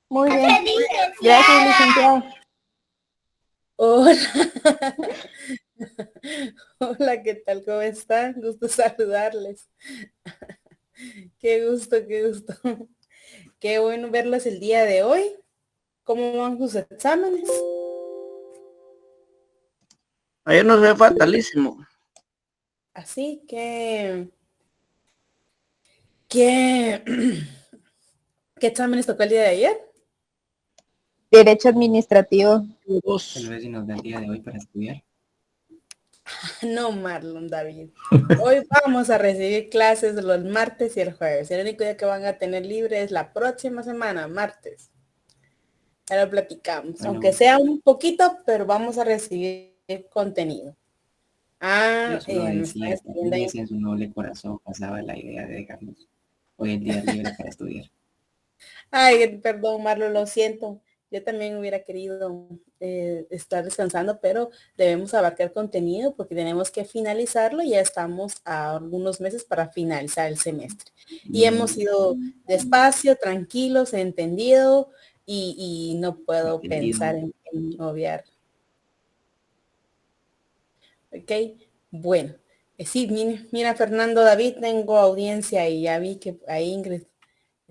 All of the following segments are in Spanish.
Muy bien. Gracias, licenciado. Hola. Hola, ¿qué tal? ¿Cómo están? Gusto saludarles. Qué gusto, qué gusto. Qué bueno verlos el día de hoy. ¿Cómo van sus exámenes? Ayer nos fue fatalísimo. Así que... ¿Qué, ¿Qué exámenes tocó el día de ayer? Derecho administrativo. Tal vez si nos da el día de hoy para estudiar. No, Marlon David. Hoy vamos a recibir clases los martes y el jueves. El único día que van a tener libre es la próxima semana, martes. Ya lo platicamos. Bueno, Aunque sea un poquito, pero vamos a recibir contenido. yo solo Me están decía que escribiendo tal ahí. vez en su noble corazón pasaba la idea de dejarnos hoy el día libre para estudiar. Ay, perdón, Marlon, lo siento. Yo también hubiera querido estar descansando, pero debemos abarcar contenido porque tenemos que finalizarlo. Ya estamos a algunos meses para finalizar el semestre. Y hemos ido despacio, tranquilos, entendido, y no puedo Entendido. pensar en obviar. ¿Ok? Bueno, sí, mira, Fernando David, tengo audiencia y ya vi que ahí Ingrid,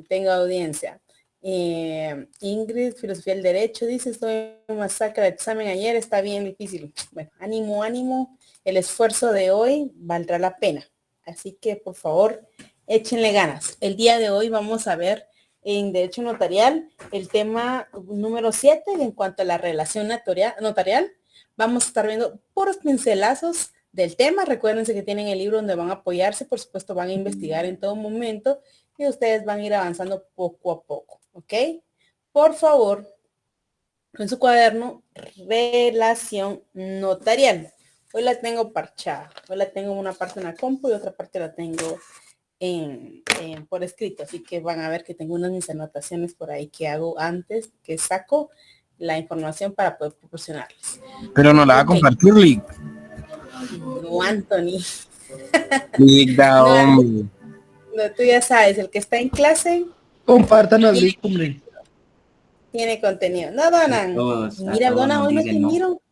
tengo audiencia. Ingrid, filosofía del derecho, dice, estoy en masacre de examen ayer, está bien difícil. Bueno, ánimo, ánimo, el esfuerzo de hoy valdrá la pena. Así que, por favor, échenle ganas. El día de hoy vamos a ver en derecho notarial el tema número 7 en cuanto a la relación notarial. Vamos a estar viendo puros pincelazos del tema. Recuérdense que tienen el libro donde van a apoyarse. Por supuesto, van a investigar en todo momento y ustedes van a ir avanzando poco a poco. ¿Ok? Por favor, en su cuaderno, relación notarial. Hoy la tengo parchada. Hoy la tengo una parte en la compu y otra parte la tengo por escrito. Así que van a ver que tengo unas mis anotaciones por ahí que hago antes, que saco la información para poder proporcionarles. Pero no la va a compartir, Lick. No, Anthony. Lick, da, No, hombre. no, tú ya sabes, el que está en clase Compártanos, Lick, hombre. tiene contenido. No, Donan. A Mira, todos Donan, nos hoy no te dicen no. miro.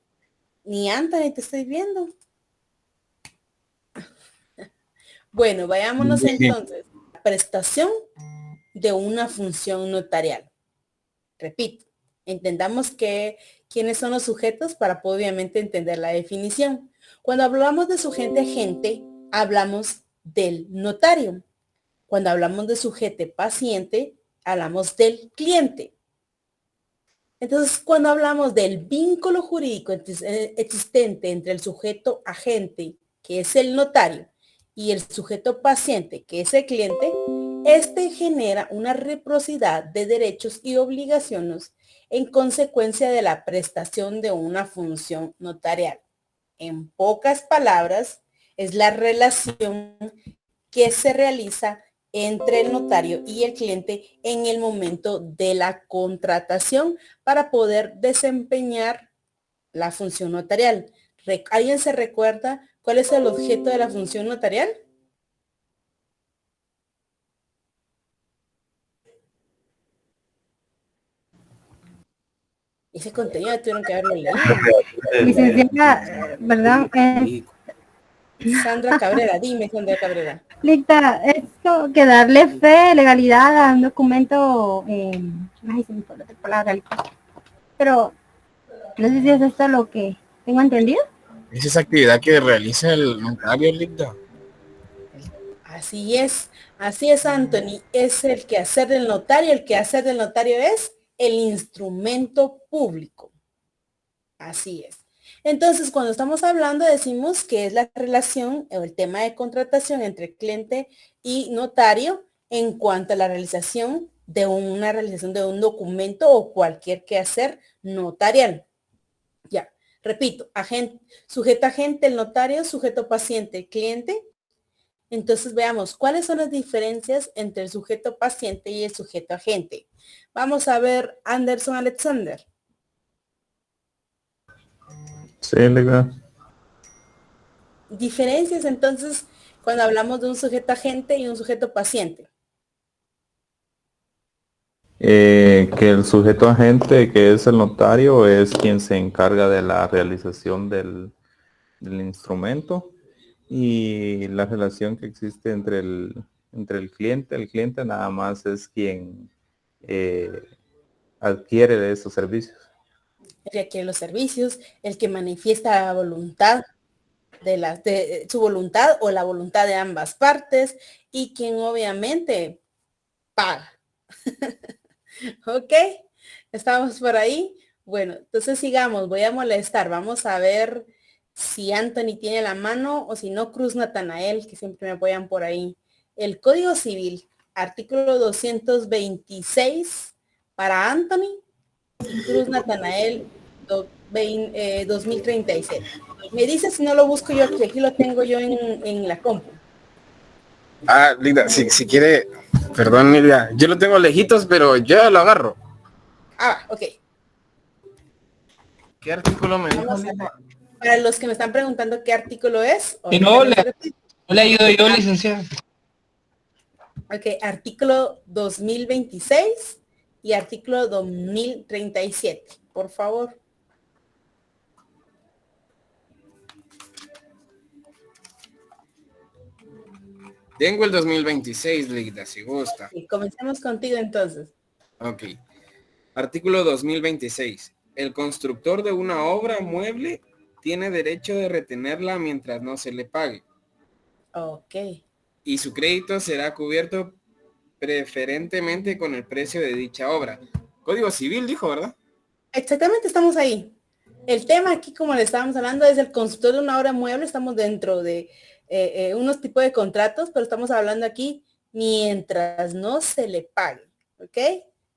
Ni Anthony te estoy viendo. Bueno, vayámonos entonces. La prestación de una función notarial. Repito, entendamos quiénes son los sujetos para obviamente entender la definición. Cuando hablamos de sujeto agente, hablamos del notario. Cuando hablamos de sujeto paciente, hablamos del cliente. Entonces, cuando hablamos del vínculo jurídico existente entre el sujeto agente, que es el notario, y el sujeto paciente, que es el cliente, este genera una reciprocidad de derechos y obligaciones en consecuencia de la prestación de una función notarial. En pocas palabras, es la relación que se realiza entre el notario y el cliente en el momento de la contratación para poder desempeñar la función notarial. ¿Alguien se recuerda cuál es el objeto de la función notarial? Ese contenido tuvieron que haberlo leído. Licenciada, ¿verdad? Sandra Cabrera, dime, Sandra Cabrera. Licta, es como que darle fe, legalidad a un documento, ay, se me fue la otra palabra, Licta. Pero, no sé si es esto lo que tengo entendido. Es esa actividad que realiza el notario, Lick. Así es, Anthony, es el quehacer del notario. El quehacer del notario es el instrumento público. Así es. Entonces, cuando estamos hablando, decimos que es la relación o el tema de contratación entre cliente y notario en cuanto a la realización de un documento o cualquier quehacer notarial. Ya, repito, sujeto agente, el notario, sujeto paciente, el cliente. Entonces veamos, ¿cuáles son las diferencias entre el sujeto paciente y el sujeto agente? Vamos a ver, Anderson Alexander. Sí, legal. Diferencias entonces cuando hablamos de un sujeto agente y un sujeto paciente. Que el sujeto agente, que es el notario, es quien se encarga de la realización del instrumento, y la relación que existe entre el cliente nada más es quien adquiere de esos servicios. El que adquiere los servicios, el que manifiesta la voluntad de su voluntad o la voluntad de ambas partes, y quien obviamente paga. Ok, estamos por ahí. Bueno, entonces sigamos, voy a molestar, vamos a ver si Anthony tiene la mano, o si no, Cruz Natanael, que siempre me apoyan por ahí. El Código Civil, artículo 226 para Anthony, y Cruz Natanael 2037. Me dice si no lo busco yo, aquí lo tengo yo en la compu. Ah, Lida, si quiere, perdón, Lidia, yo lo tengo lejitos, pero ya lo agarro. Ah, ok. ¿Qué artículo me dijo? Vamos a ver. Para los que me están preguntando qué artículo es. Que no le he ayudo yo, licenciado. Ok, artículo 2026 y artículo 2037, por favor. Tengo el 2026, Lida, si gusta. Y comencemos contigo entonces. Ok. Artículo 2026. El constructor de una obra mueble tiene derecho de retenerla mientras no se le pague. Ok. Y su crédito será cubierto preferentemente con el precio de dicha obra. Código Civil dijo, ¿verdad? Exactamente, estamos ahí. El tema aquí, como le estábamos hablando, es el constructor de una obra mueble. Estamos dentro de unos tipos de contratos, pero estamos hablando aquí mientras no se le pague. ¿Ok?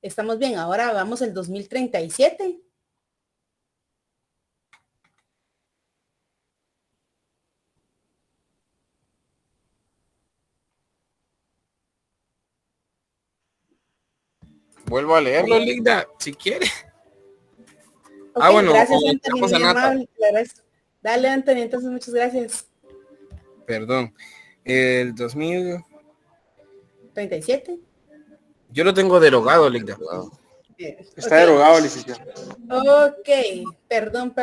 Estamos bien. Ahora vamos al 2037. Vuelvo a leerlo, Linda, si quiere. Okay, bueno, gracias, Anthony, muy amable, dale, Anthony, entonces muchas gracias. Perdón. El 37. Yo lo tengo derogado, Linda. Está derogado, licenciado. Ok, perdón.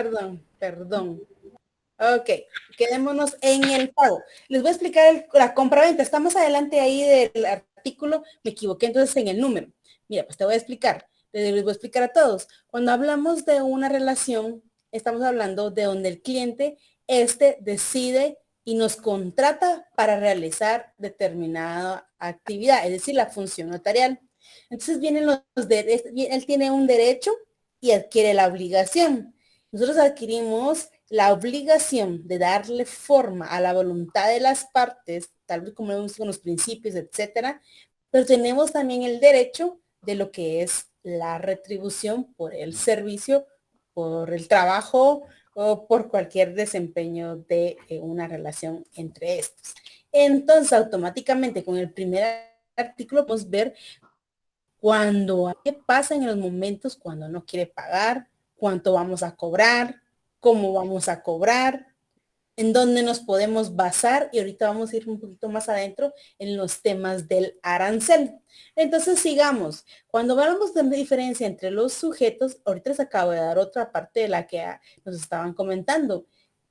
Ok, quedémonos en el pago. Les voy a explicar la compra-venta. Estamos adelante ahí del artículo. Me equivoqué entonces en el número. Mira, pues te voy a explicar. Les voy a explicar a todos. Cuando hablamos de una relación, estamos hablando de donde el cliente decide y nos contrata para realizar determinada actividad, es decir, la función notarial. Entonces vienen él tiene un derecho y adquiere la obligación. Nosotros adquirimos la obligación de darle forma a la voluntad de las partes, tal vez como vemos con los principios, etcétera, pero tenemos también el derecho de lo que es la retribución por el servicio, por el trabajo o por cualquier desempeño de una relación entre estos. Entonces, automáticamente con el primer artículo podemos ver qué pasa en los momentos cuando no quiere pagar, cuánto vamos a cobrar, cómo vamos a cobrar, en dónde nos podemos basar, y ahorita vamos a ir un poquito más adentro en los temas del arancel. Entonces sigamos. Cuando hablamos de diferencia entre los sujetos, ahorita les acabo de dar otra parte de la que nos estaban comentando.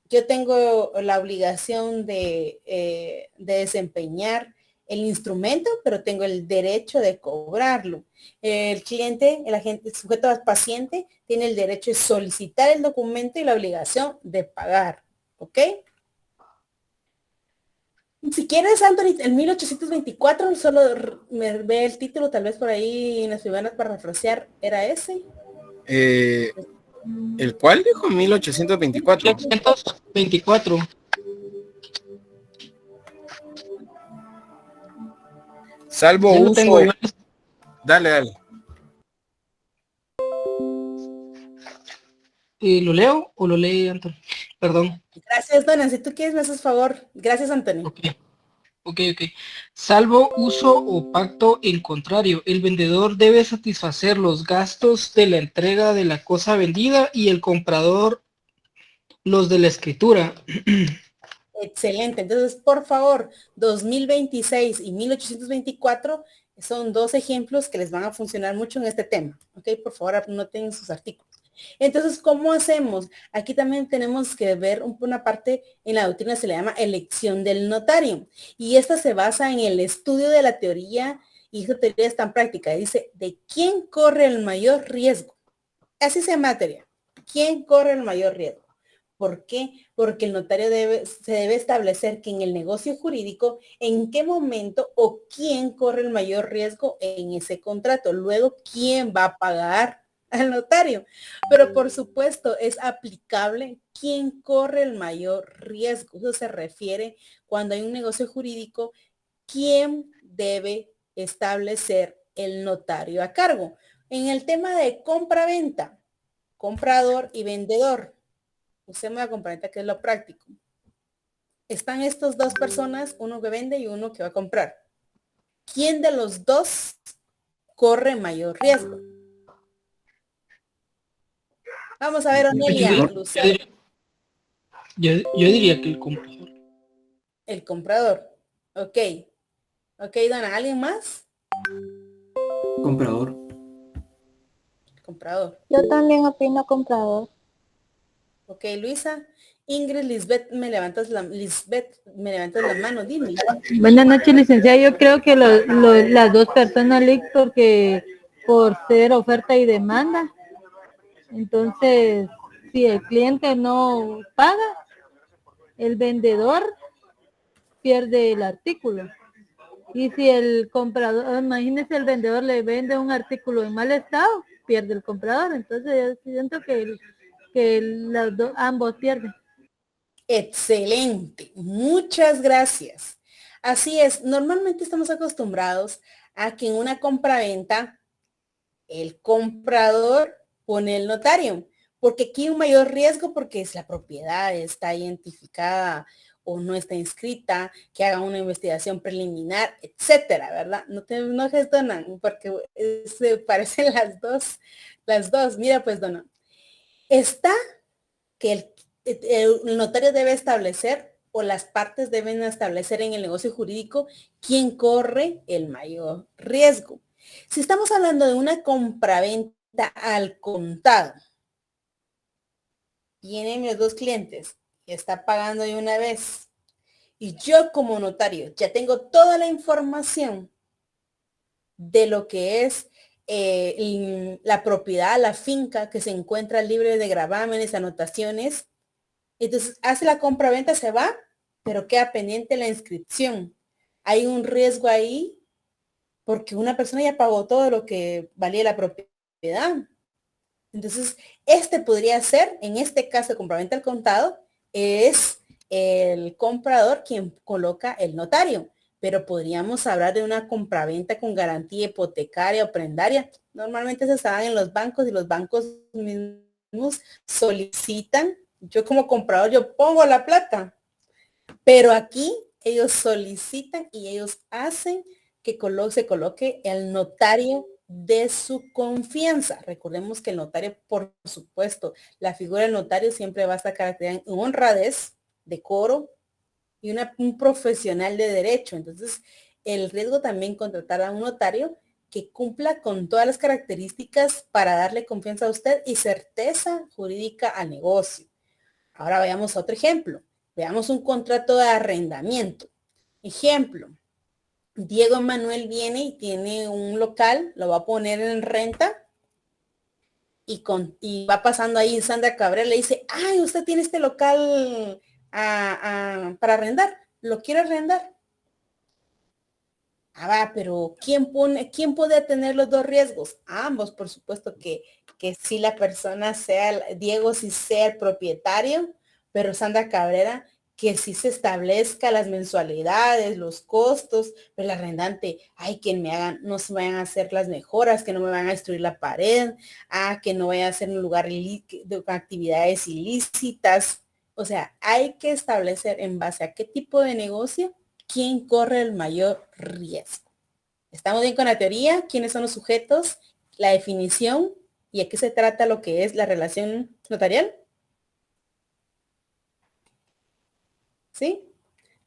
Yo tengo la obligación de desempeñar el instrumento, pero tengo el derecho de cobrarlo. El cliente, el agente, el sujeto paciente, tiene el derecho de solicitar el documento y la obligación de pagar. ¿Ok? Si quieres, Anthony, el 1824, solo me ve el título, tal vez por ahí en las primeras para refrescar, ¿era ese? ¿El cuál dijo? 1824. 1824. Salvo Ya lo uso. tengo yo. Dale. ¿Lo leo o lo lee Antonio? Perdón. Gracias, Dona. Si tú quieres, me haces favor. Gracias, Antonio. Ok. Salvo uso o pacto en contrario, el vendedor debe satisfacer los gastos de la entrega de la cosa vendida y el comprador los de la escritura. Excelente. Entonces, por favor, 2026 y 1824 Son dos ejemplos que les van a funcionar mucho en este tema. ¿Ok? Por favor, anoten sus artículos. Entonces, ¿cómo hacemos? Aquí también tenemos que ver una parte en la doctrina, se le llama elección del notario. Y esta se basa en el estudio de la teoría, y esta teoría es tan práctica. Dice, ¿de quién corre el mayor riesgo? Así se llama la teoría. ¿Quién corre el mayor riesgo? ¿Por qué? Porque el notario se debe establecer que en el negocio jurídico, en qué momento o quién corre el mayor riesgo en ese contrato. Luego, ¿quién va a pagar al notario? Pero por supuesto, es aplicable quién corre el mayor riesgo. Eso se refiere cuando hay un negocio jurídico, ¿quién debe establecer el notario a cargo? En el tema de compra-venta, comprador y vendedor, usemos la compraventa que es lo práctico. Están estas dos personas, uno que vende y uno que va a comprar. ¿Quién de los dos corre mayor riesgo? Vamos a ver, Onelia. Yo diría que el comprador. El comprador. Ok. Ok, Dana, ¿alguien más? Comprador. Comprador. Yo también opino comprador. Ok, Luisa. Ingrid, Lisbeth, me levantas la mano, dime. Buenas noches, licenciada. Yo creo que las dos personas, porque por ser oferta y demanda, entonces, si el cliente no paga, el vendedor pierde el artículo. Y si el comprador, imagínese, el vendedor le vende un artículo en mal estado, pierde el comprador. Entonces, yo siento que ambos pierden. Excelente, muchas gracias. Así es, normalmente estamos acostumbrados a que en una compraventa el comprador pone el notario, porque aquí hay un mayor riesgo porque es la propiedad, está identificada o no está inscrita, que haga una investigación preliminar, etcétera, ¿verdad? No te enojes, Dona, porque se parecen las dos. Mira, pues, Dona, está que el notario debe establecer o las partes deben establecer en el negocio jurídico quién corre el mayor riesgo. Si estamos hablando de una compraventa al contado, vienen mis dos clientes y está pagando de una vez, y yo como notario ya tengo toda la información de lo que es la propiedad, la finca que se encuentra libre de gravámenes, anotaciones. Entonces hace la compra-venta, se va, pero queda pendiente la inscripción. Hay un riesgo ahí porque una persona ya pagó todo lo que valía la propiedad. Entonces, podría ser, en este caso de compraventa al contado, es el comprador quien coloca el notario. Pero podríamos hablar de una compraventa con garantía hipotecaria o prendaria. Normalmente se saben en los bancos y los bancos mismos solicitan. Yo como comprador, yo pongo la plata. Pero aquí ellos solicitan y ellos hacen que se coloque el notario de su confianza. Recordemos que el notario, por supuesto, la figura del notario siempre va a estar caracterizada en honradez, decoro y un profesional de derecho. Entonces, el riesgo también contratar a un notario que cumpla con todas las características para darle confianza a usted y certeza jurídica al negocio. Ahora veamos otro ejemplo. Veamos un contrato de arrendamiento. Ejemplo, Diego Manuel viene y tiene un local, lo va a poner en renta y va pasando ahí Sandra Cabrera, le dice, ay, usted tiene este local para arrendar, ¿lo quiere arrendar? Va, pero ¿quién puede tener los dos riesgos? Ambos, por supuesto que si la persona Diego sí sea el propietario, pero Sandra Cabrera que sí se establezca las mensualidades, los costos, pero el arrendante, no se vayan a hacer las mejoras, que no me van a destruir la pared, que no vaya a ser un lugar de actividades ilícitas. O sea, hay que establecer en base a qué tipo de negocio, quién corre el mayor riesgo. ¿Estamos bien con la teoría? ¿Quiénes son los sujetos? La definición y a qué se trata lo que es la relación notarial. ¿Sí?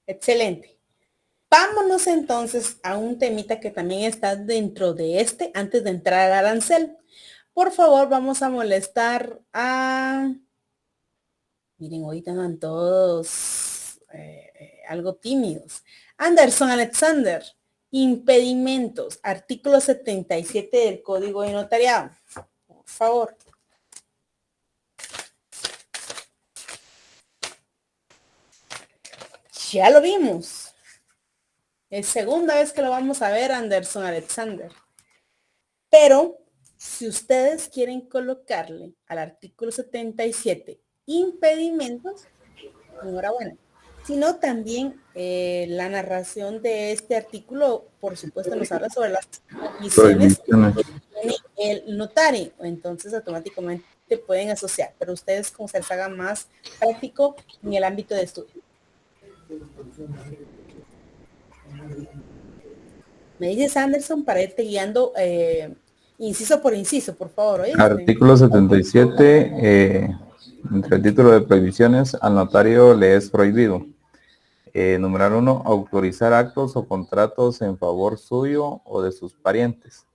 Excelente. Vámonos entonces a un temita que también está dentro de este, antes de entrar al arancel. Por favor, vamos a molestar a... Miren, ahorita andan todos algo tímidos. Anderson Alexander, impedimentos, artículo 77 del Código de Notariado. Por favor. Ya lo vimos. Es segunda vez que lo vamos a ver, Anderson Alexander. Pero si ustedes quieren colocarle al artículo 77 impedimentos, enhorabuena. Sino también la narración de este artículo, por supuesto, nos habla sobre las prohibiciones que tiene el notario. Entonces automáticamente pueden asociar, pero ustedes como se les haga más práctico en el ámbito de estudio. Me dices, Anderson, para irte guiando inciso por inciso, por favor. ¿Oíste? Artículo 77, entre el título de prohibiciones, al notario le es prohibido. Numeral 1, autorizar actos o contratos en favor suyo o de sus parientes.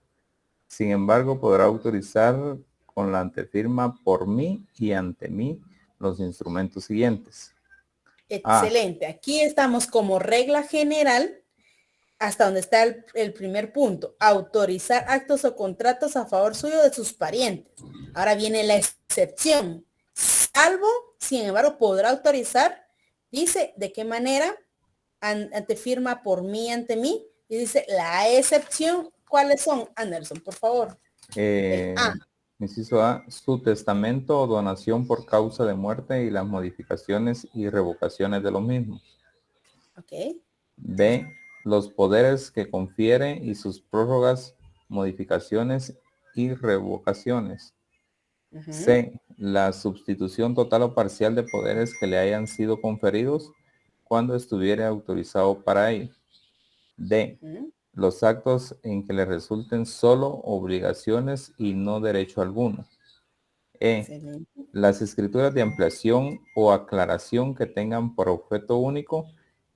Sin embargo, podrá autorizar con la antefirma por mí y ante mí los instrumentos siguientes. Excelente. Aquí estamos como regla general hasta donde está el primer punto. Autorizar actos o contratos a favor suyo de sus parientes. Ahora viene la excepción. Salvo, sin embargo, podrá autorizar. Dice de qué manera antefirma por mí ante mí. Y dice la excepción. ¿Cuáles son, Anderson? Por favor. Inciso A, su testamento o donación por causa de muerte y las modificaciones y revocaciones de los mismos. Ok. B, los poderes que confiere y sus prórrogas, modificaciones y revocaciones. C, la sustitución total o parcial de poderes que le hayan sido conferidos cuando estuviera autorizado para ello. D, los actos en que le resulten solo obligaciones y no derecho alguno. E, excelente. Las escrituras de ampliación o aclaración que tengan por objeto único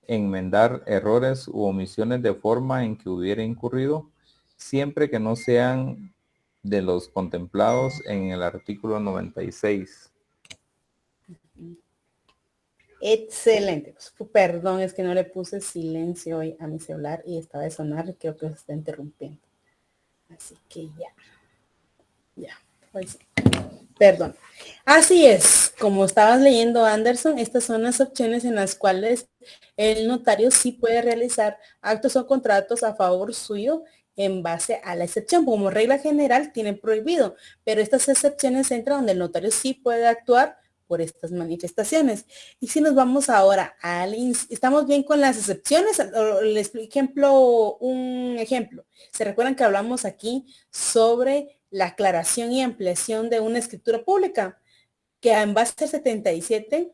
enmendar errores u omisiones de forma en que hubiera incurrido, siempre que no sean de los contemplados en el artículo 96. Excelente. Perdón, es que no le puse silencio hoy a mi celular y estaba de sonar, creo que se está interrumpiendo. Así que ya, pues, perdón. Así es, como estabas leyendo, Anderson, estas son las opciones en las cuales el notario sí puede realizar actos o contratos a favor suyo en base a la excepción. Como regla general tienen prohibido, pero estas excepciones entran donde el notario sí puede actuar por estas manifestaciones. Y si nos vamos ahora estamos bien con las excepciones, un ejemplo. ¿Se recuerdan que hablamos aquí sobre la aclaración y ampliación de una escritura pública? Que en base al 77,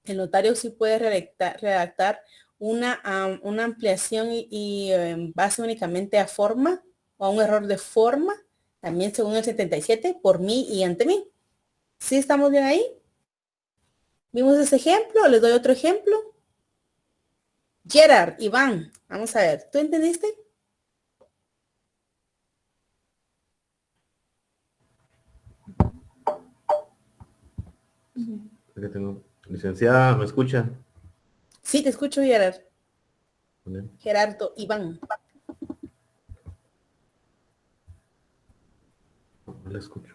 el notario sí puede redactar una ampliación y en base únicamente a forma o a un error de forma, también según el 77, por mí y ante mí. ¿Sí estamos bien ahí? ¿Vimos ese ejemplo? Les doy otro ejemplo. Gerard, Iván, vamos a ver, ¿tú entendiste? Licenciada, ¿me escucha? Sí, te escucho, Gerard. Gerardo, Iván. No la escucho.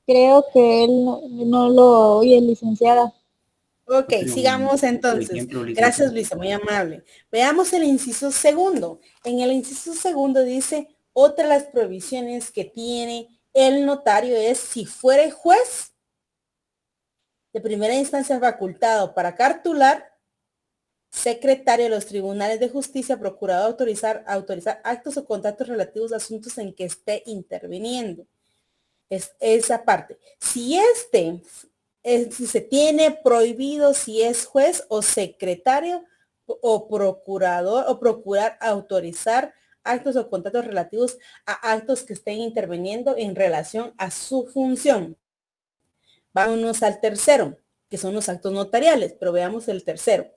Creo que él no lo oye, licenciada. Ok, sigamos entonces. Gracias, Luisa, muy amable. Veamos el inciso segundo. En el inciso segundo dice, otra de las prohibiciones que tiene el notario es si fuere juez de primera instancia facultado para cartular, secretario de los tribunales de justicia, procurador autorizar actos o contratos relativos a asuntos en que esté interviniendo. Es esa parte. Si si se tiene prohibido si es juez o secretario o procurador o procurar autorizar actos o contratos relativos a actos que estén interviniendo en relación a su función. Vámonos al tercero, que son los actos notariales, pero veamos el tercero.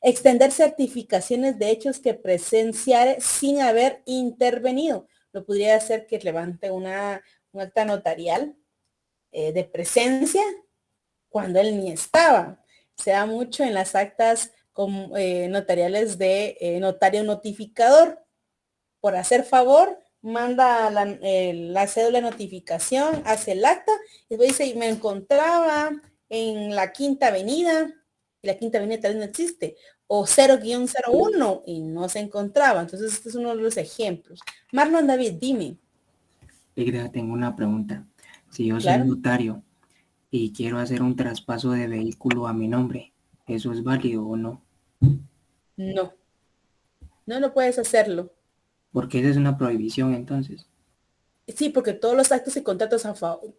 Extender certificaciones de hechos que presenciare sin haber intervenido. Lo podría hacer que levante un acta notarial de presencia cuando él ni estaba. Se da mucho en las actas notariales de notario notificador. Por hacer favor, manda la cédula de notificación, hace el acta, y después dice, me encontraba en la Quinta Avenida, y la Quinta Avenida tal vez no existe, o 0-01, y no se encontraba. Entonces, este es uno de los ejemplos. Marlon David, dime. Tengo una pregunta. Si yo soy Claro. notario y quiero hacer un traspaso de vehículo a mi nombre, ¿eso es válido o no? No. No, no puedes hacerlo. Porque esa es una prohibición entonces. Sí, porque todos los actos y contratos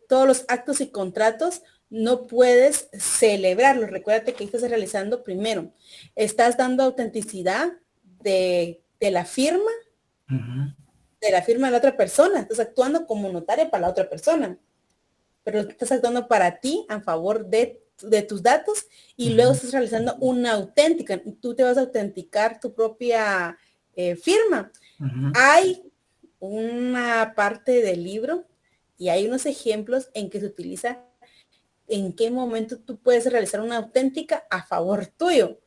todos los actos y contratos no puedes celebrarlos. Recuérdate que estás realizando primero. Estás dando autenticidad de la firma, de la firma de la otra persona. Estás actuando como notaria para la otra persona. Pero estás actuando para ti a favor de tus datos y luego estás realizando una auténtica. Tú te vas a autenticar tu propia firma. Hay una parte del libro y hay unos ejemplos en que se utiliza en qué momento tú puedes realizar una auténtica a favor tuyo.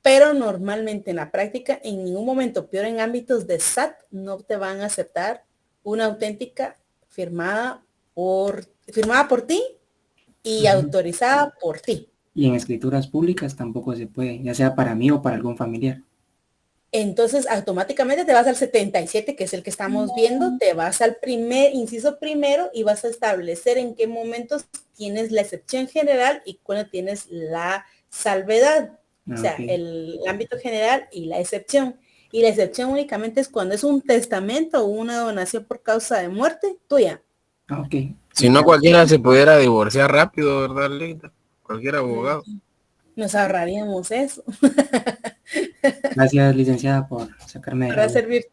Pero normalmente en la práctica, en ningún momento, peor en ámbitos de SAT, no te van a aceptar una auténtica firmada por ti y autorizada por ti. Y en escrituras públicas tampoco se puede, ya sea para mí o para algún familiar. Entonces, automáticamente te vas al 77, que es el que estamos viendo, te vas al inciso primero y vas a establecer en qué momentos tienes la excepción general y cuándo tienes la salvedad. O sea, el ámbito general y la excepción. Y la excepción únicamente es cuando es un testamento o una donación por causa de muerte tuya. Si no, cualquiera se pudiera divorciar rápido, ¿verdad, Leida? Cualquier abogado. Nos ahorraríamos eso. Gracias, licenciada, por sacarme de Para servir.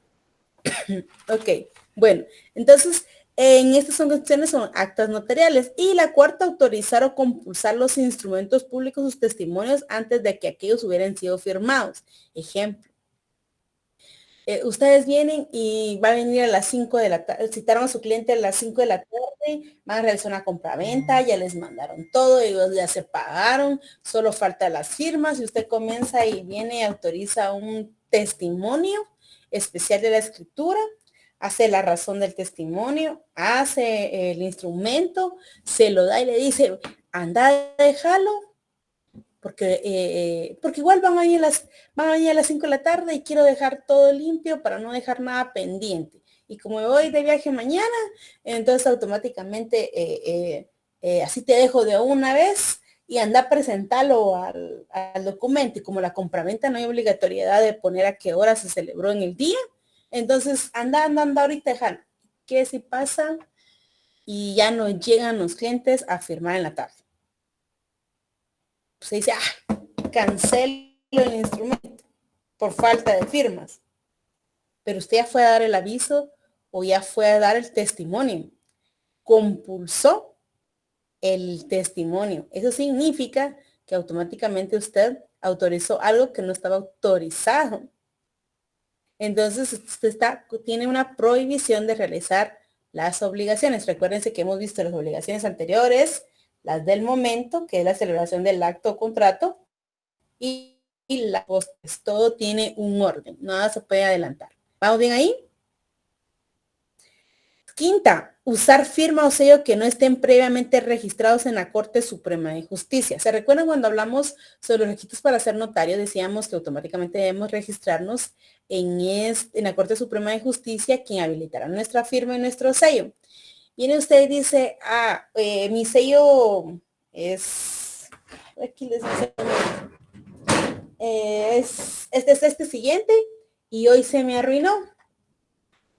Ok, bueno, entonces, en estas cuestiones son actas notariales. Y la cuarta, autorizar o compulsar los instrumentos públicos, sus testimonios, antes de que aquellos hubieran sido firmados. Ejemplo. Ustedes vienen y va a venir a las 5 de la tarde, citaron a su cliente a las 5 de la tarde, van a realizar una compraventa, ya les mandaron todo, ellos ya se pagaron, solo falta las firmas y usted comienza y viene y autoriza un testimonio especial de la escritura, hace la razón del testimonio, hace el instrumento, se lo da y le dice, anda, déjalo, porque igual van a venir a las 5 de la tarde y quiero dejar todo limpio para no dejar nada pendiente. Y como me voy de viaje mañana, entonces automáticamente así te dejo de una vez y anda a presentarlo al documento. Y como la compraventa no hay obligatoriedad de poner a qué hora se celebró en el día, entonces anda ahorita, déjalo. ¿Qué si pasa? Y ya no llegan los clientes a firmar en la tarde. Se dice, cancelo el instrumento por falta de firmas. Pero usted ya fue a dar el aviso o ya fue a dar el testimonio. Compulsó el testimonio. Eso significa que automáticamente usted autorizó algo que no estaba autorizado. Entonces usted tiene una prohibición de realizar las obligaciones. Recuérdense que hemos visto las obligaciones anteriores, las del momento, que es la celebración del acto o contrato, y la postes. Todo tiene un orden, nada se puede adelantar. ¿Vamos bien ahí? Quinta, usar firma o sello que no estén previamente registrados en la Corte Suprema de Justicia. ¿Se recuerdan cuando hablamos sobre los requisitos para ser notario? Decíamos que automáticamente debemos registrarnos en la Corte Suprema de Justicia, quien habilitará nuestra firma y nuestro sello. Viene usted y dice, mi sello es, aquí les dice, es este siguiente y hoy se me arruinó.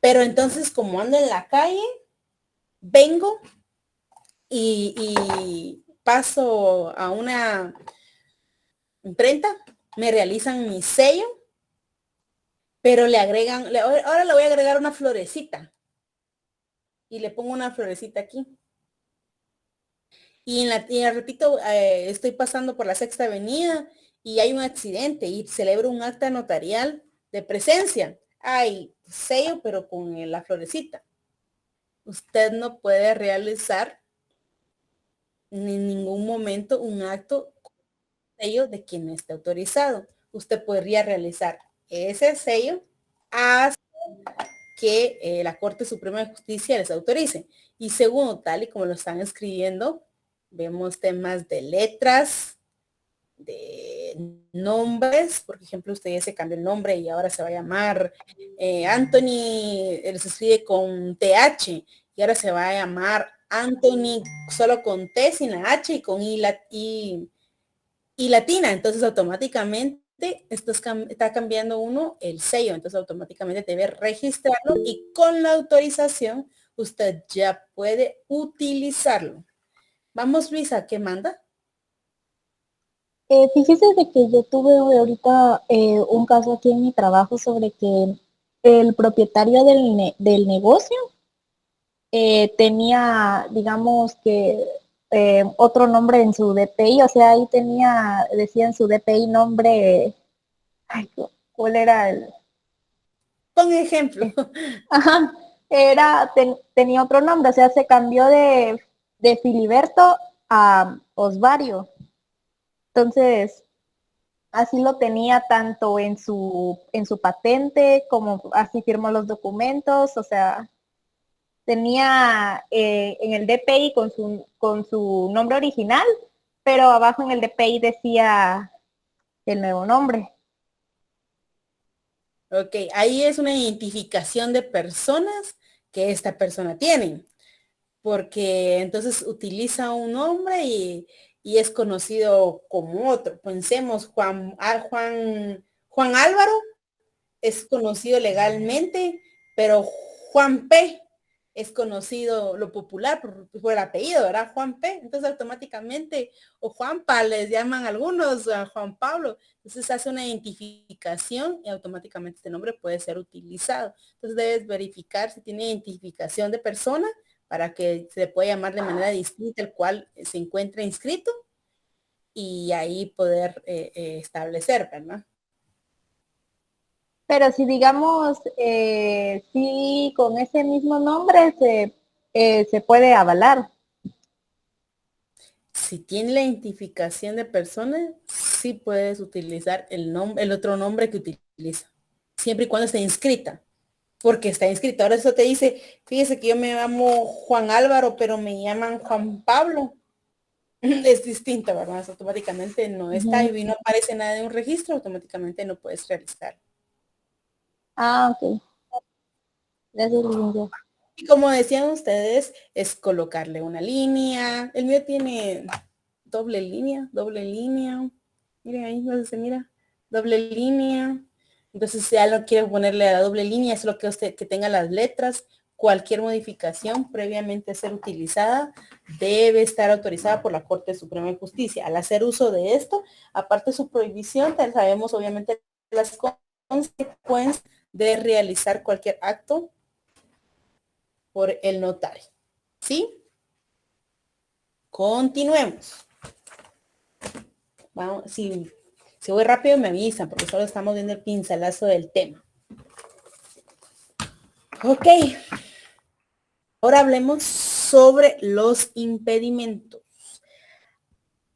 Pero entonces, como ando en la calle, vengo y paso a una imprenta, me realizan mi sello, pero ahora le voy a agregar una florecita. Y le pongo una florecita aquí. repito, estoy pasando por la Sexta Avenida y hay un accidente y celebro un acta notarial de presencia. Hay sello, pero con la florecita. Usted no puede realizar en ningún momento un acto con sello de quien no esté autorizado. Usted podría realizar ese sello hasta que la Corte Suprema de Justicia les autorice. Y segundo, tal y como lo están escribiendo, vemos temas de letras, de nombres. Por ejemplo, usted ya se cambió el nombre y ahora se va a llamar Anthony, se escribe con TH, y ahora se va a llamar Anthony solo con T sin la H y con I latina. Entonces automáticamente está cambiando uno el sello, entonces automáticamente debe registrarlo y con la autorización usted ya puede utilizarlo. Vamos, Luisa, ¿qué manda? Fíjese de que yo tuve ahorita un caso aquí en mi trabajo sobre que el propietario del negocio tenía, digamos que otro nombre en su DPI, o sea, ahí decía en su DPI nombre, ay, ¿cuál era el? Pon ejemplo. Ajá, tenía otro nombre, o sea, se cambió de Filiberto a Osvario. Entonces, así lo tenía tanto en su patente como así firmó los documentos, o sea, tenía en el DPI con su nombre original, pero abajo en el DPI decía el nuevo nombre. Ok, ahí es una identificación de personas que esta persona tiene, porque entonces utiliza un nombre y es conocido como otro. Pensemos, Juan Álvaro es conocido legalmente, pero Juan P es conocido lo popular por el apellido, ¿verdad? Juan P. Entonces automáticamente, o Juanpa les llaman algunos, a Juan Pablo. Entonces hace una identificación y automáticamente este nombre puede ser utilizado. Entonces debes verificar si tiene identificación de persona para que se le pueda llamar de manera distinta el cual se encuentra inscrito y ahí poder establecer, ¿verdad? Pero si digamos, sí, con ese mismo nombre se puede avalar. Si tiene la identificación de persona, sí puedes utilizar el otro nombre que utiliza, siempre y cuando esté inscrita, porque está inscrita. Ahora eso te dice, fíjese que yo me llamo Juan Álvaro, pero me llaman Juan Pablo. Es distinto, ¿verdad? Eso automáticamente no está y no aparece nada en un registro, automáticamente no puedes realizar. Ah, ok. Gracias, licenciado. Y como decían ustedes, es colocarle una línea. El mío tiene doble línea. Miren ahí, no sé si se mira. Doble línea. Entonces, si ya no quiere ponerle a la doble línea, es lo que usted que tenga las letras. Cualquier modificación previamente a ser utilizada debe estar autorizada por la Corte Suprema de Justicia. Al hacer uso de esto, aparte de su prohibición, sabemos obviamente las consecuencias de realizar cualquier acto por el notario. ¿Sí? Continuemos. Vamos, si voy rápido me avisan, porque solo estamos viendo el pincelazo del tema. Ok. Ahora hablemos sobre los impedimentos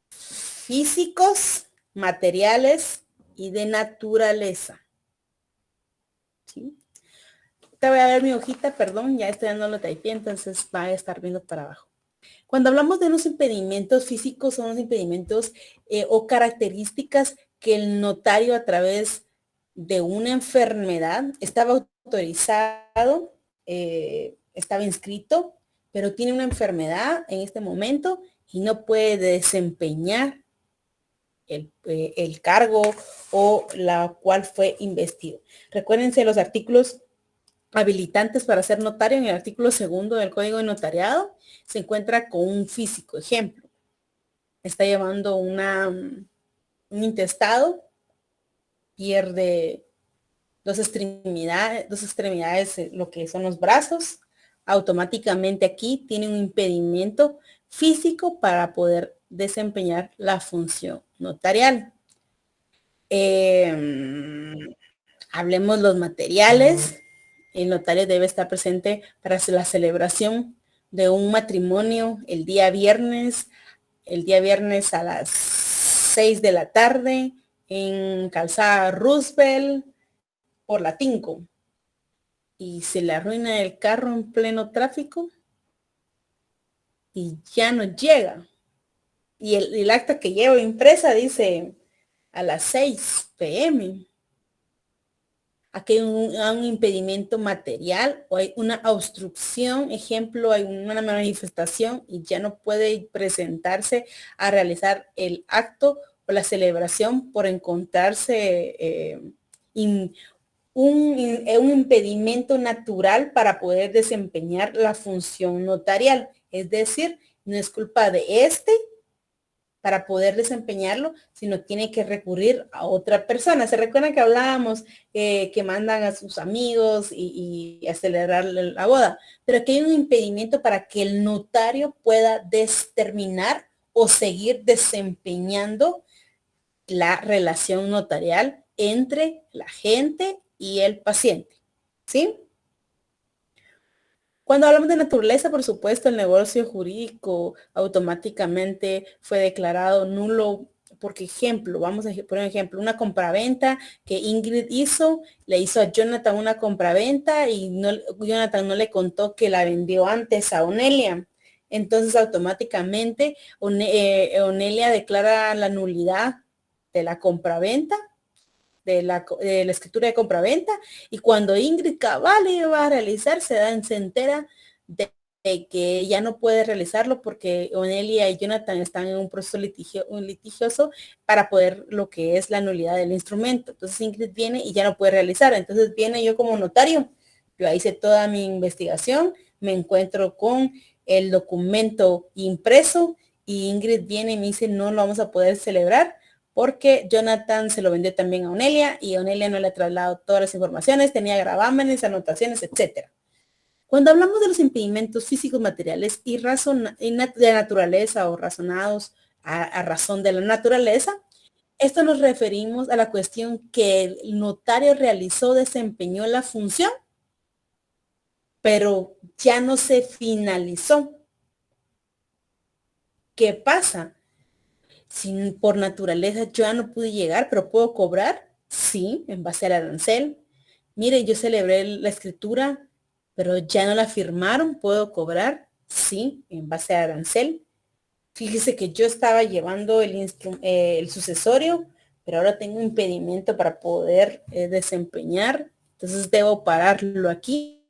físicos, materiales y de naturaleza. ¿Sí? Te voy a ver mi hojita, perdón, ya estoy dando la type, entonces va a estar viendo para abajo. Cuando hablamos de los impedimentos físicos, son los impedimentos o características que el notario a través de una enfermedad estaba autorizado, estaba inscrito, pero tiene una enfermedad en este momento y no puede desempeñar el cargo o la cual fue investido. Recuérdense los artículos habilitantes para ser notario. En el artículo 2 del Código de Notariado se encuentra con un físico. Ejemplo, está llevando un intestado, pierde dos extremidades, lo que son los brazos, automáticamente aquí tiene un impedimento físico para poder desempeñar la función notarial. Hablemos los materiales. El notario debe estar presente para la celebración de un matrimonio el día viernes a las 6 de la tarde en Calzada Roosevelt por la Tinco. Y se le arruina el carro en pleno tráfico y ya no llega. Y el acta que llevo impresa dice a las 6 p.m. Aquí hay un impedimento material o hay una obstrucción, ejemplo, hay una manifestación y ya no puede presentarse a realizar el acto o la celebración por encontrarse un impedimento natural para poder desempeñar la función notarial. Es decir, no es culpa de para poder desempeñarlo, sino tiene que recurrir a otra persona. ¿Se recuerdan que hablábamos que mandan a sus amigos y a celebrar la boda? Pero aquí hay un impedimento para que el notario pueda determinar o seguir desempeñando la relación notarial entre la gente y el paciente, ¿sí? Cuando hablamos de naturaleza, por supuesto, el negocio jurídico automáticamente fue declarado nulo, porque vamos a poner un ejemplo, una compraventa que Ingrid le hizo a Jonathan una compraventa y Jonathan no le contó que la vendió antes a Onelia. Entonces automáticamente Onelia declara la nulidad de la compraventa, de la escritura de compraventa, y cuando Ingrid cabal iba a realizar, se entera de que ya no puede realizarlo porque Onelia y Jonathan están en un proceso litigioso para poder lo que es la nulidad del instrumento. Entonces Ingrid viene y ya no puede realizar. Entonces viene yo como notario, yo hice toda mi investigación, me encuentro con el documento impreso y Ingrid viene y me dice no lo vamos a poder celebrar porque Jonathan se lo vendió también a Onelia y Onelia no le ha trasladado todas las informaciones, tenía gravámenes, anotaciones, etc. Cuando hablamos de los impedimentos físicos, materiales y de naturaleza o razonados a razón de la naturaleza, esto nos referimos a la cuestión que el notario desempeñó la función, pero ya no se finalizó. ¿Qué pasa? Si por naturaleza yo ya no pude llegar, pero puedo cobrar, sí, en base al arancel. Mire, yo celebré la escritura, pero ya no la firmaron, puedo cobrar, sí, en base al arancel. Fíjese que yo estaba llevando el sucesorio, pero ahora tengo un impedimento para poder desempeñar, entonces debo pararlo aquí.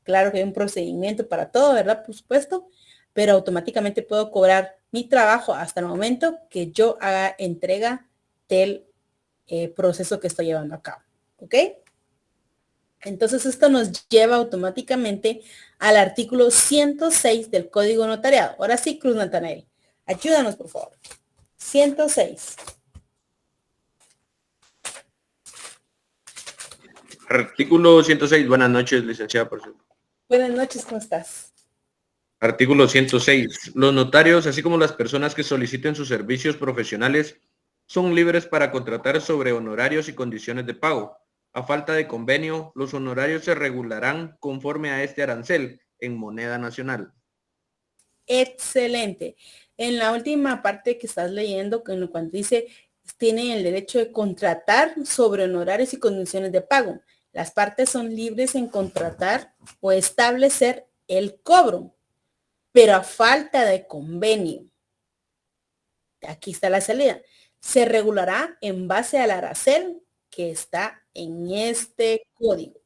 Claro que hay un procedimiento para todo, ¿verdad? Por supuesto, pero automáticamente puedo cobrar mi trabajo hasta el momento que yo haga entrega del proceso que estoy llevando a cabo. ¿Ok? Entonces esto nos lleva automáticamente al artículo 106 del Código Notariado. Ahora sí, Cruz Natanael, ayúdanos por favor. 106. Artículo 106. Buenas noches, licenciada. Buenas noches, ¿cómo estás? Artículo 106. Los notarios, así como las personas que soliciten sus servicios profesionales, son libres para contratar sobre honorarios y condiciones de pago. A falta de convenio, los honorarios se regularán conforme a este arancel en moneda nacional. Excelente. En la última parte que estás leyendo, cuando dice, tienen el derecho de contratar sobre honorarios y condiciones de pago. Las partes son libres en contratar o establecer el cobro, pero a falta de convenio. Aquí está la salida. Se regulará en base al arancel que está en este código.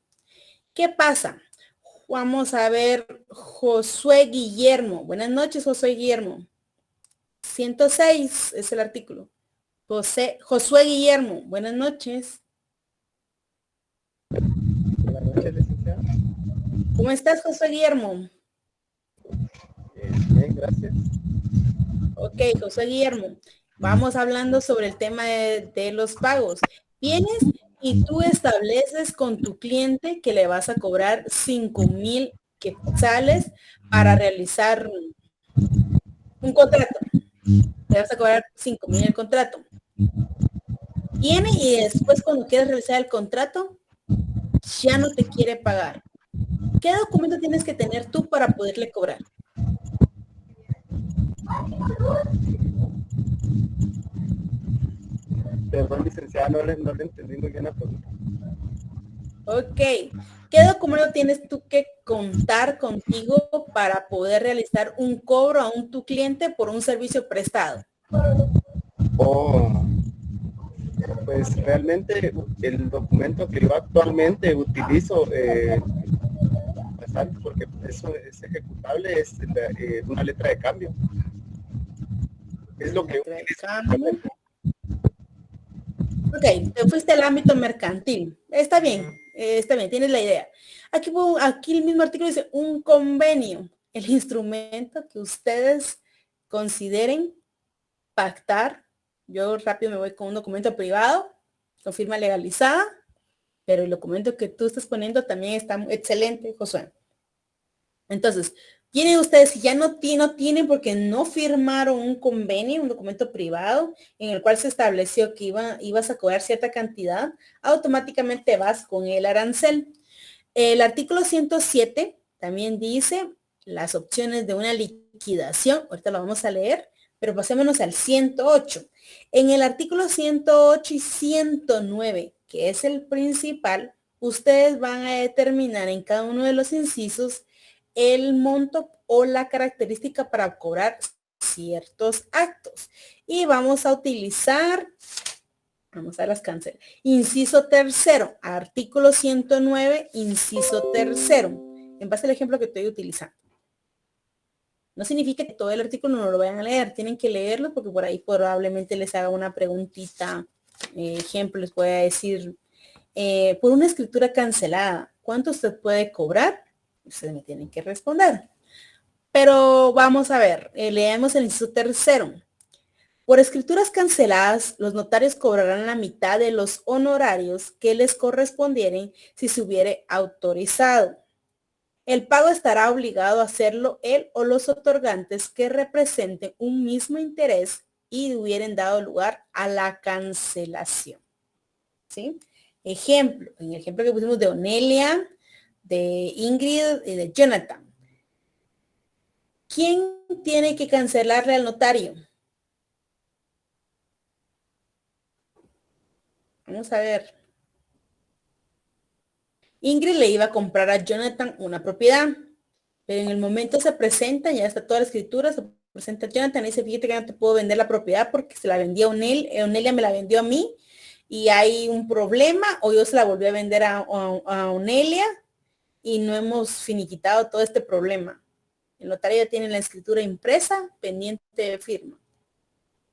¿Qué pasa? Vamos a ver Josué Guillermo. Buenas noches, Josué Guillermo. 106 es el artículo. Josué Guillermo, buenas noches. Buenas noches, licenciada. ¿Cómo estás, Josué Guillermo? Bien, gracias. Ok, Josué Guillermo. Vamos hablando sobre el tema de los pagos. Vienes y tú estableces con tu cliente que le vas a cobrar 5,000 quetzales para realizar un contrato. Te vas a cobrar 5,000 el contrato. Viene y después cuando quieres realizar el contrato, ya no te quiere pagar. ¿Qué documento tienes que tener tú para poderle cobrar? Perdón, licenciada, no le entendí muy bien la pregunta. Ok. ¿Qué documento tienes tú que contar contigo para poder realizar un cobro a tu cliente por un servicio prestado? Oh, pues realmente el documento que yo actualmente utilizo bastante, porque eso es ejecutable, es una letra de cambio. Es lo que utilizo. Ok, te fuiste al ámbito mercantil. Está bien, tienes la idea. Aquí el mismo artículo dice un convenio, el instrumento que ustedes consideren pactar. Yo rápido me voy con un documento privado, con firma legalizada, pero el documento que tú estás poniendo también está excelente, Josué. Entonces, tienen ustedes, si ya no tienen porque no firmaron un convenio, un documento privado en el cual se estableció que ibas a cobrar cierta cantidad, automáticamente vas con el arancel. El artículo 107 también dice las opciones de una liquidación. Ahorita lo vamos a leer, pero pasémonos al 108. En el artículo 108 y 109, que es el principal, ustedes van a determinar en cada uno de los incisos el monto o la característica para cobrar ciertos actos. Y vamos a utilizar, vamos a las cancelar. Inciso tercero, artículo 109, inciso tercero, en base al ejemplo que estoy utilizando. No significa que todo el artículo no lo vayan a leer, tienen que leerlo porque por ahí probablemente les haga una preguntita. Ejemplo, les voy a decir, por una escritura cancelada, ¿cuánto usted puede cobrar? Ustedes me tienen que responder. Pero vamos a ver, leemos el inciso tercero. Por escrituras canceladas, los notarios cobrarán la mitad de los honorarios que les correspondieren si se hubiere autorizado. El pago estará obligado a hacerlo él o los otorgantes que representen un mismo interés y hubieran dado lugar a la cancelación. ¿Sí? Ejemplo, en el ejemplo que pusimos de Onelia, de Ingrid y de Jonathan. ¿Quién tiene que cancelarle al notario? Vamos a ver. Ingrid le iba a comprar a Jonathan una propiedad, pero en el momento se presenta, ya está toda la escritura, se presenta Jonathan y dice, fíjate que no te puedo vender la propiedad porque se la vendió a Onelia me la vendió a mí y hay un problema, o yo se la volví a vender a Onelia y no hemos finiquitado todo este problema. El notario ya tiene la escritura impresa, pendiente de firma.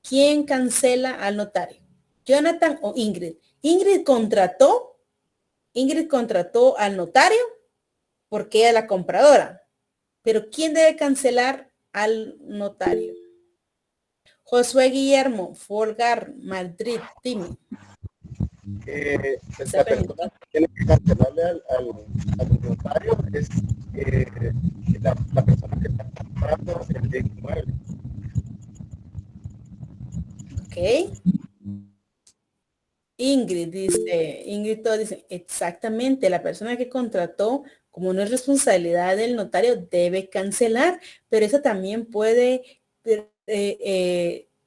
¿Quién cancela al notario? ¿Jonathan o Ingrid? Ingrid contrató al notario porque ella es la compradora. Pero ¿quién debe cancelar al notario? Josué Guillermo, Folgar, Madrid, dime. La persona que tiene que cancelarle al notario es la persona que está comprando el inmueble. Ok. Ingrid todo dice, exactamente, la persona que contrató, como no es responsabilidad del notario, debe cancelar, pero eso también puede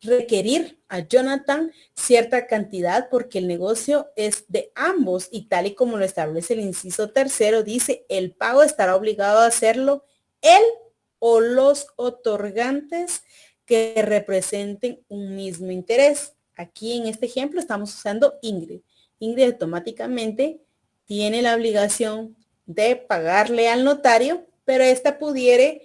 requerir a Jonathan cierta cantidad porque el negocio es de ambos y tal y como lo establece el inciso tercero, dice, el pago estará obligado a hacerlo él o los otorgantes que representen un mismo interés. Aquí en este ejemplo estamos usando Ingrid. Ingrid automáticamente tiene la obligación de pagarle al notario, pero esta pudiera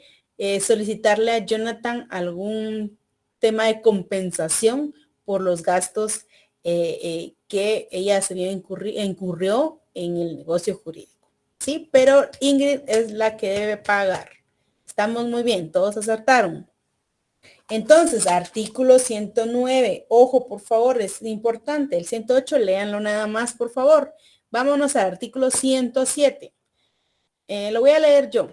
solicitarle a Jonathan algún tema de compensación por los gastos que ella se incurrió en el negocio jurídico. Sí, pero Ingrid es la que debe pagar. Estamos muy bien, todos acertaron. Entonces, artículo 109, ojo, por favor, es importante. El 108, léanlo nada más, por favor. Vámonos al artículo 107. Lo voy a leer yo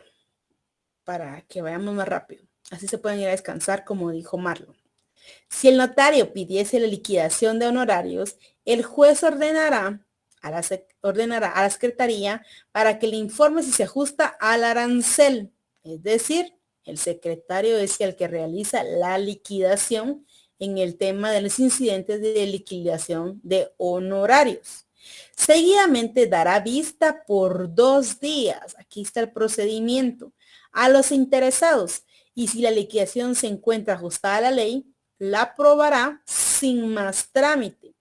para que vayamos más rápido. Así se pueden ir a descansar, como dijo Marlon. Si el notario pidiese la liquidación de honorarios, el juez ordenará a la secretaría para que le informe si se ajusta al arancel. Es decir, el secretario es el que realiza la liquidación en el tema de los incidentes de liquidación de honorarios. Seguidamente dará vista por 2 días. Aquí está el procedimiento. A los interesados. Y si la liquidación se encuentra ajustada a la ley, la aprobará sin más trámite.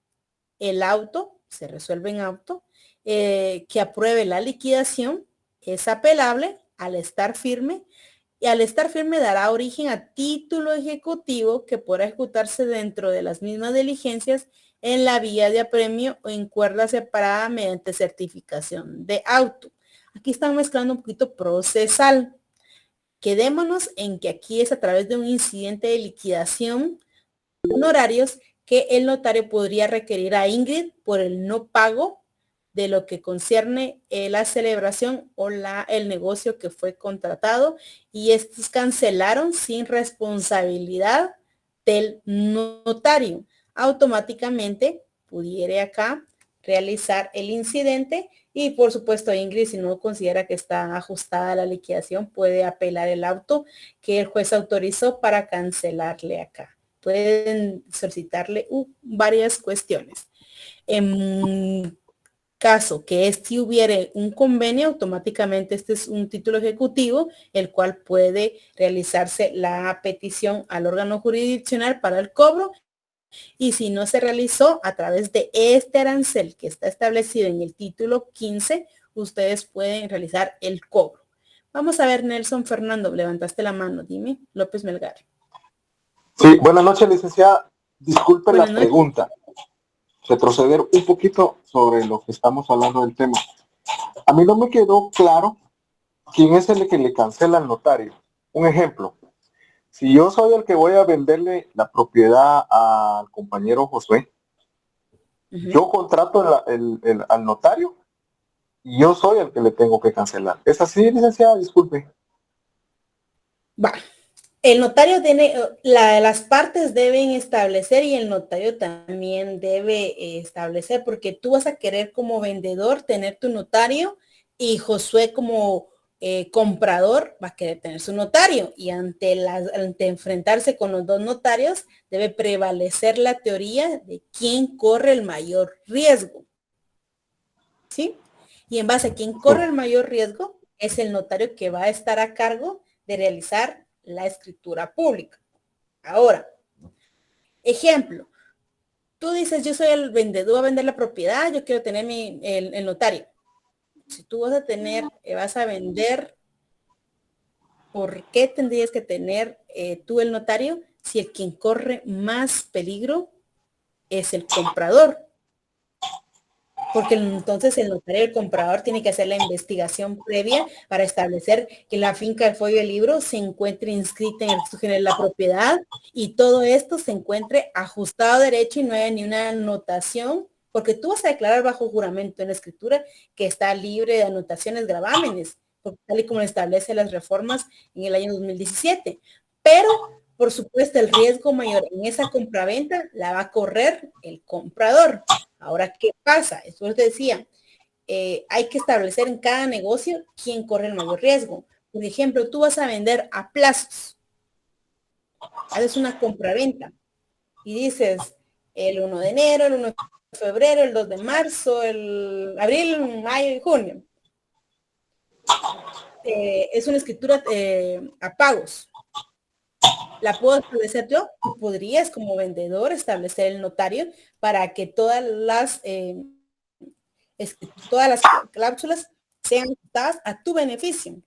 El auto, se resuelve en auto, que apruebe la liquidación, es apelable al estar firme, y al estar firme dará origen a título ejecutivo que podrá ejecutarse dentro de las mismas diligencias en la vía de apremio o en cuerda separada mediante certificación de auto. Aquí están mezclando un poquito procesal. Quedémonos en que aquí es a través de un incidente de liquidación de honorarios que el notario podría requerir a Ingrid por el no pago de lo que concierne la celebración o el negocio que fue contratado, y estos cancelaron sin responsabilidad del notario. Automáticamente pudiera acá realizar el incidente, y por supuesto Ingrid, si no considera que está ajustada la liquidación, puede apelar el auto que el juez autorizó para cancelarle acá. Pueden solicitarle varias cuestiones. En caso que si hubiere un convenio, automáticamente este es un título ejecutivo, el cual puede realizarse la petición al órgano jurisdiccional para el cobro, y si no se realizó a través de este arancel que está establecido en el título 15, ustedes pueden realizar el cobro. Vamos a ver, Nelson Fernando, levantaste la mano, dime. López Melgar. Sí, buenas noches, licenciada. Disculpe la pregunta. Retroceder un poquito sobre lo que estamos hablando del tema. A mí no me quedó claro quién es el que le cancela al notario. Un ejemplo, si yo soy el que voy a venderle la propiedad al compañero Josué, yo contrato al notario y yo soy el que le tengo que cancelar. ¿Es así, licenciada? Disculpe. Va. El notario tiene, las partes deben establecer, y el notario también debe establecer, porque tú vas a querer como vendedor tener tu notario, y Josué como comprador va a querer tener su notario, y ante enfrentarse con los dos notarios debe prevalecer la teoría de quién corre el mayor riesgo. ¿Sí? Y en base a quién corre el mayor riesgo es el notario que va a estar a cargo de realizar la escritura pública. Ahora, ejemplo, tú dices, yo soy el vendedor, voy a vender la propiedad, yo quiero tener el notario. Si tú vas a vender, ¿por qué tendrías que tener tú el notario si el quien corre más peligro es el comprador? Porque entonces el notario del comprador tiene que hacer la investigación previa para establecer que la finca del folio del libro se encuentre inscrita en el registro general de la propiedad, y todo esto se encuentre ajustado a derecho y no haya ni una anotación, porque tú vas a declarar bajo juramento en la escritura que está libre de anotaciones, gravámenes, tal y como establece las reformas en el año 2017. Pero, por supuesto, el riesgo mayor en esa compraventa la va a correr el comprador. Ahora, ¿qué pasa? Eso les decía, hay que establecer en cada negocio quién corre el mayor riesgo. Por ejemplo, tú vas a vender a plazos. Haces una compraventa y dices el 1 de enero, el 1 de febrero, el 2 de marzo, el abril, mayo y junio. Es una escritura a pagos. La puedo establecer yo. Tú podrías como vendedor establecer el notario para que todas las cláusulas sean ajustadas a tu beneficio.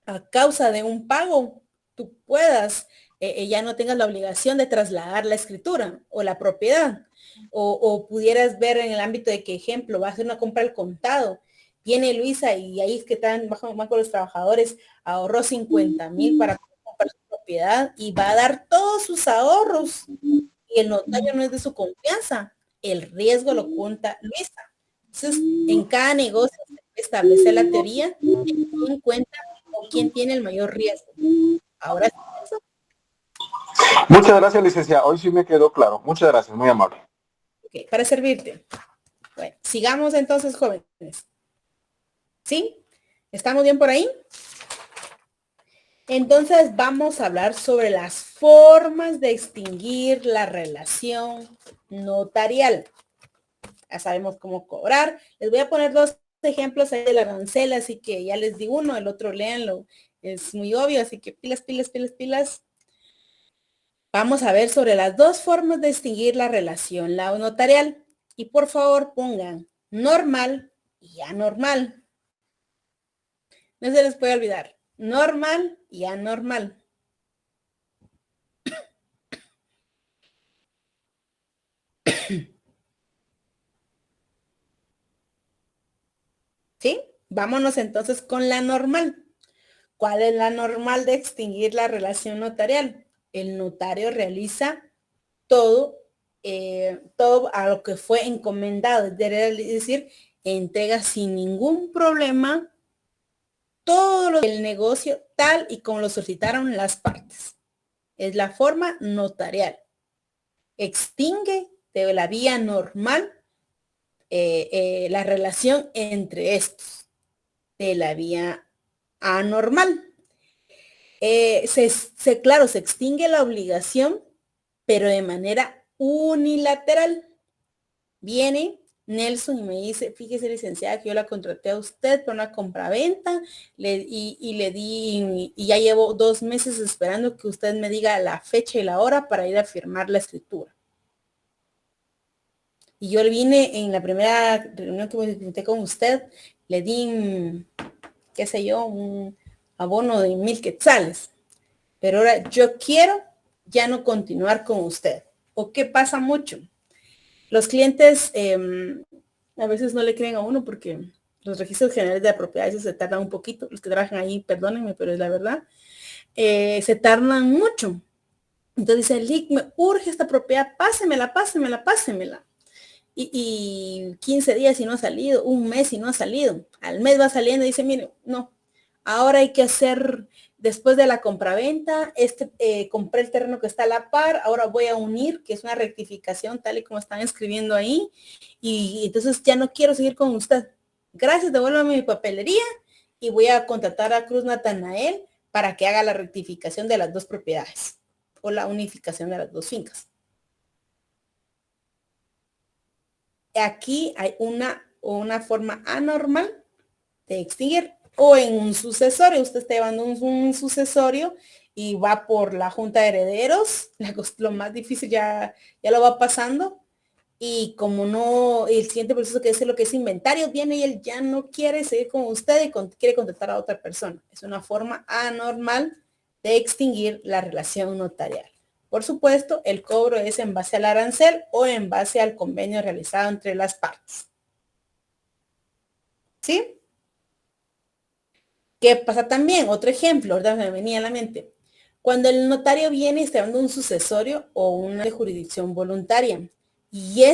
A causa de un pago, tú puedas, ya no tengas la obligación de trasladar la escritura o la propiedad. O pudieras ver en el ámbito de que, ejemplo, vas a hacer una compra al contado. Viene Luisa y ahí es que están bajo los trabajadores, ahorró 50,000 para comprar su propiedad y va a dar todos sus ahorros, y el notario no es de su confianza, el riesgo lo cuenta Luisa. Entonces, en cada negocio se establece la teoría de quién cuenta o quién tiene el mayor riesgo. Ahora, Muchas gracias, licenciada. Hoy sí me quedó claro. Muchas gracias, muy amable. Ok, para servirte. Bueno, sigamos entonces, jóvenes. ¿Sí? ¿Estamos bien por ahí? Entonces vamos a hablar sobre las formas de extinguir la relación notarial. Ya sabemos cómo cobrar. Les voy a poner dos ejemplos ahí del arancel, así que ya les di uno, el otro léanlo. Es muy obvio, así que pilas, pilas, pilas, pilas. Vamos a ver sobre las dos formas de extinguir la relación notarial. Y por favor pongan normal y anormal. No se les puede olvidar. Normal y anormal. ¿Sí? Vámonos entonces con la normal. ¿Cuál es la normal de extinguir la relación notarial? El notario realiza todo, todo a lo que fue encomendado, es decir, entrega sin ningún problema todo lo del negocio tal y como lo solicitaron las partes. Es la forma notarial. Extingue de la vía normal la relación entre estos, de la vía anormal. Claro, se extingue la obligación, pero de manera unilateral. Viene Nelson y me dice, fíjese, licenciada, que yo la contraté a usted por una compraventa y ya llevo 2 meses esperando que usted me diga la fecha y la hora para ir a firmar la escritura. Y yo le vine en la primera reunión que me presenté con usted, le di, qué sé yo, un abono de 1,000 quetzales. Pero ahora yo quiero ya no continuar con usted. ¿O qué pasa mucho? Los clientes a veces no le creen a uno porque los registros generales de propiedades se tardan un poquito. Los que trabajan ahí, perdónenme, pero es la verdad. Se tardan mucho. Entonces dice, Lic, me urge esta propiedad, pásemela, pásemela, pásemela. Y 15 días y no ha salido, un mes y no ha salido. Al mes va saliendo y dice, mire, no, ahora hay que hacer, después de la compraventa, compré el terreno que está a la par, ahora voy a unir, que es una rectificación tal y como están escribiendo ahí, y entonces ya no quiero seguir con usted. Gracias, devuélvame mi papelería y voy a contratar a Cruz Natanael para que haga la rectificación de las dos propiedades o la unificación de las dos fincas. Aquí hay una forma anormal de extinguir o en un sucesorio. Usted está llevando un sucesorio y va por la junta de herederos. Lo más difícil ya lo va pasando. Y como no, el siguiente proceso que es lo que es inventario, viene y él ya no quiere seguir con usted y quiere contratar a otra persona. Es una forma anormal de extinguir la relación notarial. Por supuesto, el cobro es en base al arancel o en base al convenio realizado entre las partes. ¿Sí? ¿Qué pasa también? Otro ejemplo, ¿verdad? Me venía a la mente. Cuando el notario viene y está dando un sucesorio o una de jurisdicción voluntaria y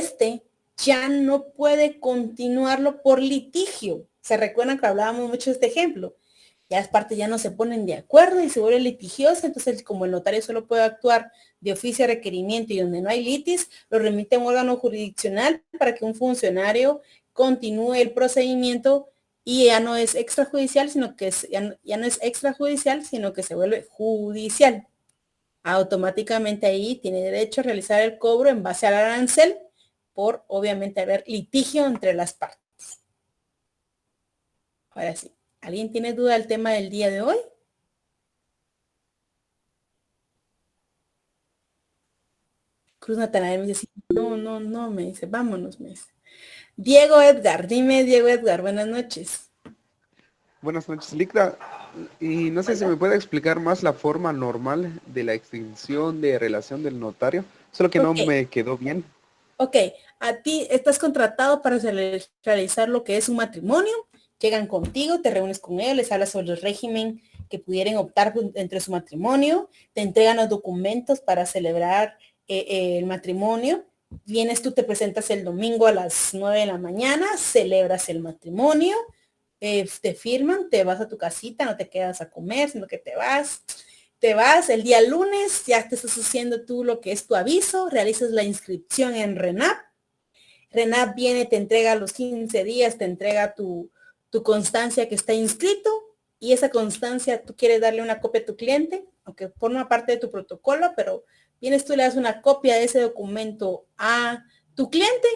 ya no puede continuarlo por litigio. ¿Se recuerdan que hablábamos mucho de este ejemplo? Ya las partes ya no se ponen de acuerdo y se vuelve litigiosa, entonces como el notario solo puede actuar de oficio de requerimiento y donde no hay litis, lo remite a un órgano jurisdiccional para que un funcionario continúe el procedimiento y ya no es extrajudicial, sino que ya no es extrajudicial, sino que se vuelve judicial. Automáticamente ahí tiene derecho a realizar el cobro en base al arancel por obviamente haber litigio entre las partes. Ahora sí. ¿Alguien tiene duda del tema del día de hoy? Cruz Natanael me dice, no, me dice, vámonos, me dice. Diego Edgar, dime Diego Edgar, buenas noches. Buenas noches, Licra. Y no sé si me puede explicar más la forma normal de la extinción de relación del notario. Solo que no me quedó bien. Ok, a ti estás contratado para realizar lo que es un matrimonio. Llegan contigo, te reúnes con ellos, les hablas sobre el régimen que pudieran optar entre su matrimonio, te entregan los documentos para celebrar el matrimonio. Vienes tú, te presentas el domingo a las 9 de la mañana, celebras el matrimonio, te firman, te vas a tu casita, no te quedas a comer, sino que te vas, te vas el día lunes, ya te estás haciendo tú lo que es tu aviso, realizas la inscripción en RENAP. RENAP viene, te entrega a los 15 días, te entrega tu constancia que está inscrito, y esa constancia tú quieres darle una copia a tu cliente, aunque forma parte de tu protocolo, pero vienes tú, le das una copia de ese documento a tu cliente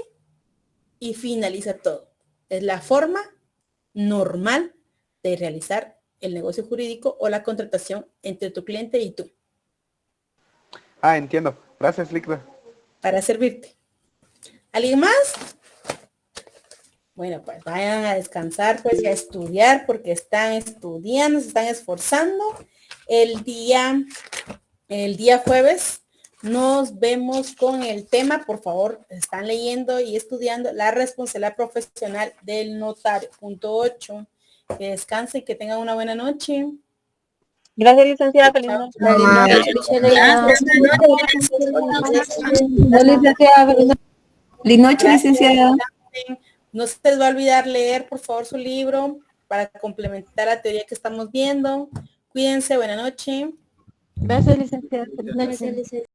y finaliza todo. Es la forma normal de realizar el negocio jurídico o la contratación entre tu cliente y tú. Ah, entiendo. Gracias, Licra. Para servirte. ¿Alguien más? Bueno, pues vayan a descansar, pues, y a estudiar, porque están estudiando, se están esforzando. El día jueves nos vemos con el tema, por favor, están leyendo y estudiando la responsabilidad profesional del notario. Punto 8. Que descansen, que tengan una buena noche. Gracias, licenciada. Feliz noche. Feliz noche, licenciada. No se les va a olvidar leer, por favor, su libro para complementar la teoría que estamos viendo. Cuídense, buena noche. Gracias, licenciada. Gracias, licenciada.